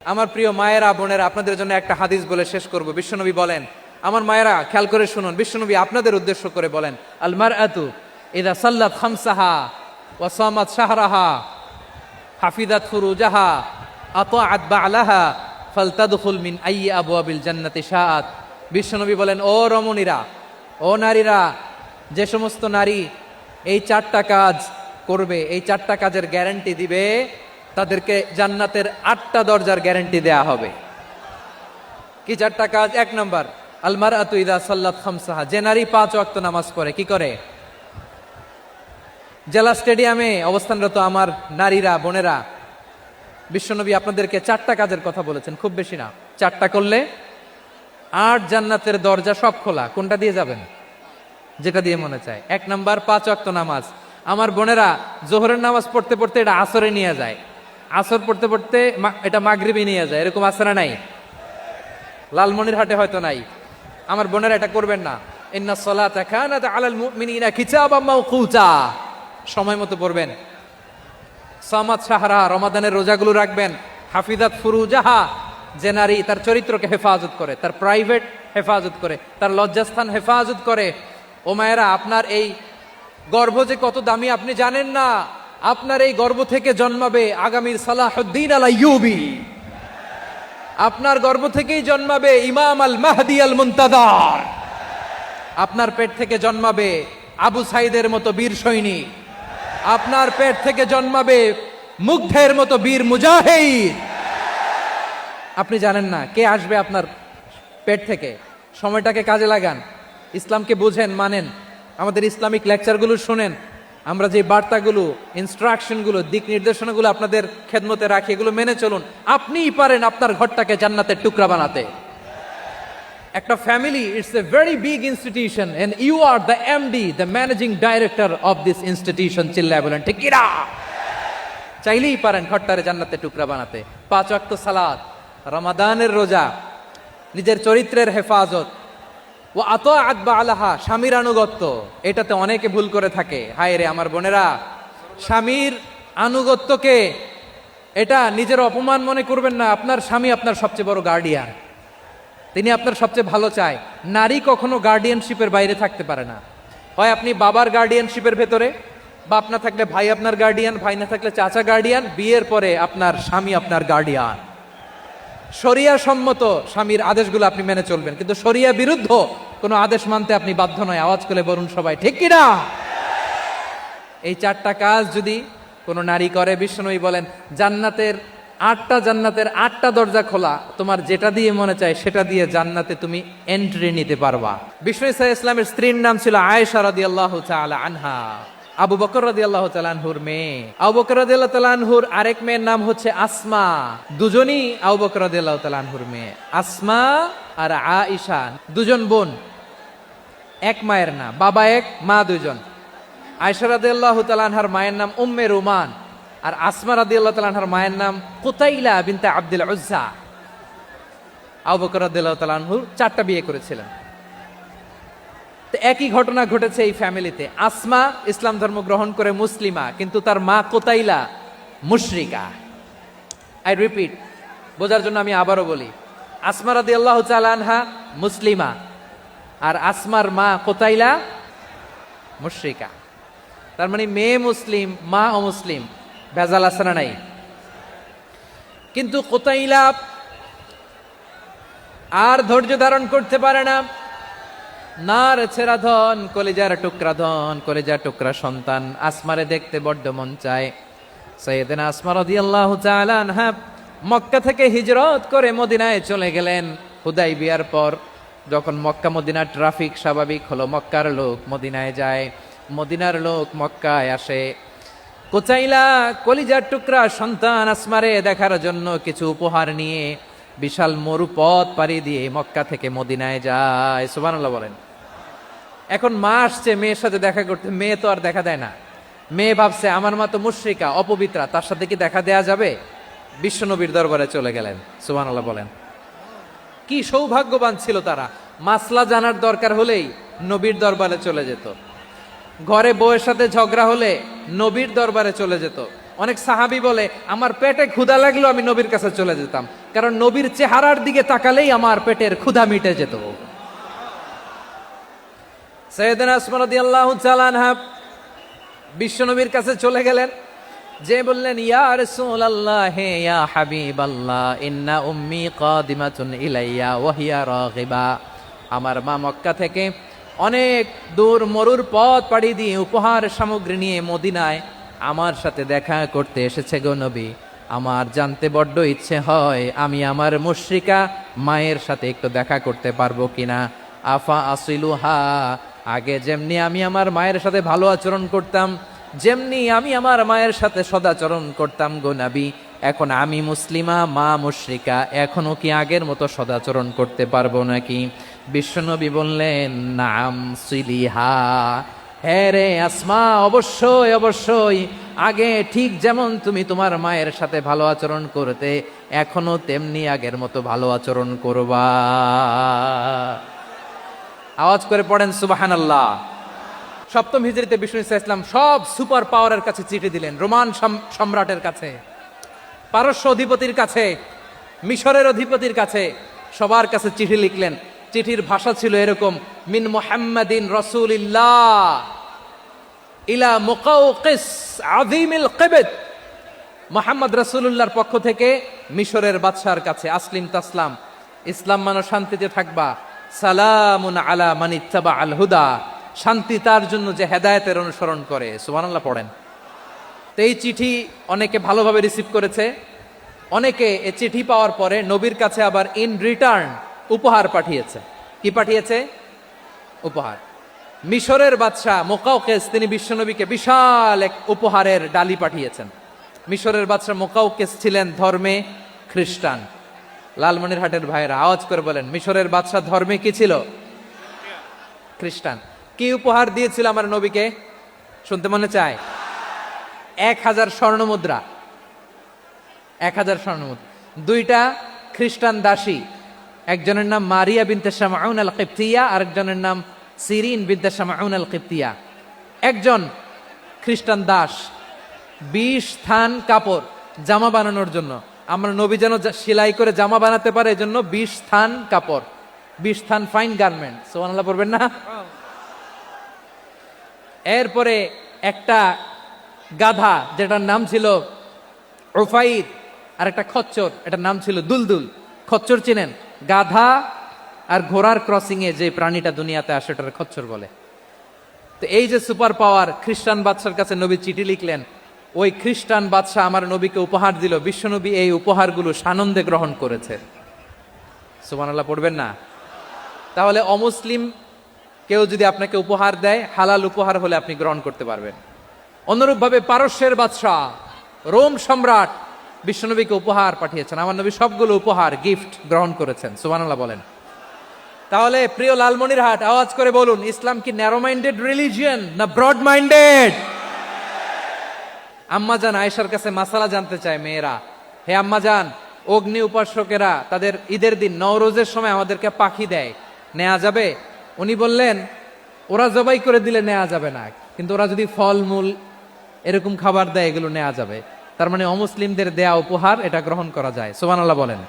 আমার প্রিয় মায়েরা বোনেরা, আপনাদের জন্য একটা হাদিস বলে শেষ করব। বিশ্বনবী বলেন, আমার মায়েরা খেয়াল করে শুনুন, বিশ্বনবী আপনাদের উদ্দেশ্য করে বলেন, আল মারআতু ইযা সাল্লাত খামসাহা ওয়া সামাত শাহরাহা হাফিজাত ফুরুজাহা আতাআত বা'লাহা ফালতাদখুল মিন আইয়ি আবওয়াবিল জান্নাতি শাআত। বিশ্বনবী বলেন, ও রমণীরা, ও নারীরা, যে সমস্ত নারী এই চারটা কাজ করবে, এই চারটা কাজের গ্যারান্টি দিবে, তাদেরকে জান্নাতের 8টা দরজার গ্যারান্টি দেয়া হবে। কি চারটা কাজ? 1 নম্বর, আল মারআতু ইযা সাল্লাত খামসাহা, যে নারী 5 ওয়াক্ত নামাজ পড়ে। কি করে? জেলা স্টেডিয়ামে অবস্থানরত আমার নারীরা বোনেরা, বিশ্বনবী আপনাদেরকে 4টা কাজের কথা বলেছেন, খুব বেশি না। 4টা করলে 8 জান্নাতের দরজা সব খোলা। কোনটা দিয়ে যাবেন? যেটা দিয়ে মনে চায়। 1 নম্বর, 5 ওয়াক্ত নামাজ। আমার বোনেরা জোহরের নামাজ পড়তে পড়তে এটা আসরে নিয়ে যায়, আসর পড়তে পড়তে এটা মাগরিবে নিয়ে যায়। এরকম আসরা নাই? লালমনিরহাটে হয়তো নাই। আমার বোনেরা এটা করবেন না। ইন্নাস সালাতা কানাত আলাল মুমিনিনা কিতাবাম মাওকুতা, সময় মতো পড়বেন। সামাত শাহরা, রমাদানের রোজাগুলো রাখবেন। হাফিজাত ফুরুজাহা, যে নারী তার চরিত্রকে হেফাজত করে, তার প্রাইভেট হেফাজত করে, তার লজ্জাস্থান হেফাজত করে। ও মায়েরা, আপনার এই গর্ভ যে কত দামি আপনি জানেন না। আপনার এই গর্ভ থেকে জন্মাবে আগামীর সালাহুদ্দিন আল আইয়ুবী। আপনার গর্ভ থেকেই জন্মাবে ইমাম আল মাহদি আল মুনতাজার। আপনার পেট থেকে জন্মাবে আবু সাইদের মতো বীর সৈনিক। আপনার পেট থেকে জন্মাবে মুগ্ধের মতো বীর মুজাহিদ। আপনি জানেন না কে আসবে আপনার পেট থেকে। সময়টাকে কাজে লাগান, ইসলামকে বুঝেন, মানেন, আমাদের ইসলামিক লেকচারগুলো শুনেন। আমরা যে বার্তাগুলো, ইনস্ট্রাকশনগুলো, দিক নির্দেশনাগুলো আপনাদের খেদমতে রাখি, এগুলো মেনে চলুন। আপনিই পারেন আপনার ঘরটাকে জান্নাতের টুকরা বানাতে। একটা family, it's a very big institution and you are the MD, the managing director of this institution. চিল্লায় বলেন ঠিক কিনা? চাইলেই পারেন ঘরটারে জান্নাতের টুকরা বানাতে। 5 ওয়াক্ত সালাত, রমাদানের রোজা, নিজের চরিত্রের হেফাজত, ও আতাআত বা'লাহা, স্বামীর আনুগত্য। এটাতে অনেকে ভুল করে থাকে। হায় রে আমার বোনেরা, স্বামীর আনুগত্যকে এটা নিজের অপমান মনে করবেন না। আপনার স্বামী আপনার সবচেয়ে বড় গার্ডিয়ান, তিনি আপনার সবচেয়ে ভালো চায়। নারী কখনো গার্ডিয়ানশিপের বাইরে থাকতে পারে না। হয় আপনি বাবার গার্ডিয়ানশিপের ভেতরে, বাপ না থাকলে ভাই আপনার গার্ডিয়ান, ভাই না থাকলে চাচা গার্ডিয়ান, বিয়ের পরে আপনার স্বামী আপনার গার্ডিয়ান। শরিয়া সম্মত স্বামীর আদেশগুলো আপনি মেনে চলবেন, কিন্তু শরিয়া বিরুদ্ধ কোনো আদেশ মানতে আপনি বাধ্য নয়। আওয়াজ করে বলুন সবাই ঠিক কিনা? এই 4টা কাজ যদি কোনো নারী করে, বিশ্বনবী বলেন জান্নাতের 8টা দরজা খোলা। তোমার যেটা দিয়ে মনে চায় সেটা দিয়ে জান্নাতে তুমি এন্ট্রি নিতে পারবা। বিশ্বনবী সাল্লাল্লাহু আলাইহি ওয়াসাল্লামের স্ত্রীর নাম ছিল আয়েশা রাদিয়াল্লাহু তাআলা আনহা। আবু বকর রাদিয়াল্লাহু তাআলা আনহুর মেয়ে। আবু বকর রাদিয়াল্লাহু তাআলা আনহুর আরেক মেয়ের নাম হচ্ছে আসমা। দুজনই আবু বকর রাদিয়াল্লাহু তাআলা আনহুর মেয়ে। আসমা আর আয়েশা দুজন বোন, এক মায়ের না, বাবা এক, মা দুজন। আয়েশা রাদিয়াল্লাহু তাআলা আনহার মায়ের নাম উম্মে রুমান, আর আসমা রাদিয়াল্লাহু তাআলা আনহার মায়ের নাম কুতাইলা বিনতে আব্দুল উজ্জা। আবু বকর রাদিয়াল্লাহু তাআলা আনহু 4টা বিয়ে করেছিলেন। তো একই ঘটনা ঘটেছে এই ফ্যামিলিতে। আসমা ইসলাম ধর্ম গ্রহণ করে মুসলিমা, কিন্তু তার মা কুতাইলা মুশরিকা। আই রিপিট, বোঝার জন্য আমি আবারও বলি, আসমা রাদিয়াল্লাহু তাআলা আনহা মুসলিমা, আর আসমার মা কুতাইলা মুশরিকা। তার মানে মেয়ে মুসলিম, মা অমুসলিম। ভেজাল আছে না নাই? কিন্তু কুতাইলা আর ধৈর্য ধারণ করতে পারে না। নার ছেড়া ধন, কলিজার টুকরা ধন, কলিজার টুকরা সন্তান। আসমারে দেখতে বড্ড মন চায়। সাইয়েদনা আসমা রাদিয়াল্লাহু তাআলা আনহা মক্কা থেকে হিজরত করে মদিনায় চলে গেলেন হুদাইবিয়ার পর। যখন মক্কা মদিনার ট্রাফিক স্বাভাবিক হলো, মক্কার লোক মদিনায় যায়, মদিনার লোক মক্কায় আসে। কুতাইলা কলিজার টুকরা সন্তান আসমারে দেখার জন্য কিছু উপহার নিয়ে বিশাল মরুপথ পাড়ি দিয়ে মক্কা থেকে মদিনায় যায়। সুবহানাল্লাহ বলেন। এখন মা আসছে মেয়ের সাথে দেখা করতে, মেয়ে তো আর দেখা দেয় না। মেয়ে ভাবছে আমার মা তো মুশরিকা, অপবিত্রা, তার সাথে কি দেখা দেয়া যাবে? বিশ্বনবীর দরবারে চলে গেলেন। সুবহানাল্লাহ বলেন। কি সৌভাগ্যবান ছিল তারা। মাসলা জানার দরকার হলেই নবীর দরবারে চলে যেত। ঘরে বউয়ের সাথে ঝগড়া হলে নবীর দরবারে চলে যেত। অনেক সাহাবী বলে আমার পেটে ক্ষুধা লাগলো আমি নবীর কাছে চলে যেতাম। কারণ নবীর চেহারার দিকে তাকালেই আমার পেটের ক্ষুধা মিটে যেত। সাইয়েদনা উসমান রাদিয়াল্লাহু তাআলা আনহু বিশ্বনবীর কাছে চলে গেলেন, যে বললেন, ইয়া রাসূলুল্লাহ, হে ইয়া হাবিবাল্লাহ, ইন্না উম্মি কাদিমাতুন ইলাইয়া ওয়া হিয়া রাগিবা। আমার মা মক্কা থেকে অনেক দূর মরুর পথ পাড়ি দিয়ে উপহার সামগ্রী নিয়ে মদিনায় আমার সাথে দেখা করতে এসেছে গো নবী। আমার জানতে বড্ড ইচ্ছে হয় আমি আমার মুশরিকা মায়ের সাথে একটু দেখা করতে পারবো কিনা। আফা আসিলুহা, আগে যেমনি আমি আমার মায়ের সাথে ভালো আচরণ করতাম, যেমনি আমি আমার মায়ের সাথে সদাচরণ করতাম গো নবী, এখন আমি মুসলিমা, মা মুশরিকা, এখনো কি আগের মতো সদাচরণ করতে পারবো নাকি? বিশ্বনবী বললেন, নাম সিলিহা, হ্যাঁ রে আসমা, অবশ্যই অবশ্যই, আগে ঠিক যেমন তুমি তোমার মায়ের সাথে ভালো আচরণ করতে, এখনো তেমনি আগের মতো ভালো আচরণ করবা। আওয়াজ করে পড়েন সুবহানাল্লাহ। সপ্তম হিজরিতে বিষ্ণু ইসলাম সব সুপার পাওয়ারের কাছে চিঠি দিলেন, রোমান সম্রাটের কাছে, পারস্য অধিপতির কাছে, মিশরের অধিপতির কাছে, সবার কাছে চিঠি লিখলেন। চিঠির ভাষা ছিল এরকম, মিন মুহাম্মাদিন রাসূলিল্লাহ ইলা মুকাওকিস আযীমিল কিবত, মুহাম্মদ রাসূলুল্লাহর পক্ষ থেকে মিশরের বাদশার কাছে, আসলিম তাসলাম, ইসলাম মানো শান্তিতে থাকবা, সালামুন আলা মান ইত্তাবা আল হুদা, শান্তি তার জন্য যে হেদায়েতের অনুসরণ করে। সুবহানাল্লাহ পড়েন। তো এই চিঠি অনেকে ভালোভাবে রিসিভ করেছে, অনেকে এই চিঠি পাওয়ার পরে নবীর কাছে আবার ইন রিটার্ন উপহার পাঠিয়েছে। কি পাঠিয়েছে? উপহার। মিশরের বাদশাহ মুকাওকিস তিনি বিশ্বনবীকে বিশাল এক উপহারের ডালি পাঠিয়েছেন। মিশরের বাদশাহ মুকাওকিস ছিলেন ধর্মে খ্রিস্টান। লালমনিরহাটের ভাইরা আওয়াজ করে বলেন, মিশরের বাদশাহ ধর্মে কি ছিল? খ্রিস্টান। কি উপহার দিয়েছিল আমার নবীকে? শুনতে মনে চায়? 1000 স্বর্ণ মুদ্রা। 1000 স্বর্ণ মুদ্রা। 2টা খ্রিস্টান দাসী, একজনের নাম মারিয়া বিনতে শামউন আল কিবতিয়া, আরেকজনের নাম সিরিন বিনতে শামউন আল কিবতিয়া। একজন খ্রিস্টান দাস 20 থান কাপড় জামা বানানোর জন্য, আমরা নবী যেন সেলাই করে জামা বানাতে পারে এজন্য 20 থান কাপড়, 20 থান ফাইন গার্মেন্ট। সুবহানাল্লাহ পড়বেন না? এরপরে একটা গাধা যেটার নাম ছিল উফাইর, আর একটা খচ্চর, এটার নাম ছিল দুলদুল। খচ্চর চিনেন? গাধা আর ঘোড়ার ক্রসিং এ যে প্রাণীটা দুনিয়াতে আসে ওটার খচ্চর বলে। তো এই যে সুপার পাওয়ার খ্রিস্টান বাদশার কাছে নবী চিঠি লিখলেন, ওই খ্রিস্টান বাদশা আমার নবীকে উপহার দিল। বিশ্বনবী এই উপহারগুলো সানন্দে গ্রহণ করেছে। সুবহানাল্লাহ পড়বেন না? তাহলে অমুসলিম কেউ যদি আপনাকে উপহার দেয়, হালাল উপহার হলে আপনি গ্রহণ করতে পারবেন। অনুরূপভাবে পারস্যের বাদশাহ, রোম সম্রাট বিশ্বনবীকে উপহার পাঠিয়েছেন। আমার নবী সবগুলো উপহার গিফট গ্রহণ করেছেন। সুবহানাল্লাহ বলেন। তাহলে প্রিয় লালমনিরহাট, আওয়াজ করে বলুন, ইসলাম কি ন্যারো মাইন্ডেড রিলিজিয়ন না ব্রড মাইন্ডেড? আম্মাজান আয়েশার কাছে মাসালা জানতে চায় মেয়েরা, হে আম্মাজান, অগ্নি উপাসকেরা তাদের ঈদের দিন নওরোজের সময় আমাদেরকে পাখি দেয়, নেওয়া যাবে? উনি বললেন, ওরা জবাই করে দিলে নেওয়া যাবে না, কিন্তু ওরা যদি ফলমূল এরকম খাবার দেয় এগুলো নেওয়া যাবে। তার মানে অমুসলিমদের দেয়া উপহার এটা গ্রহণ করা যায়। সুবহানাল্লাহ বলেন।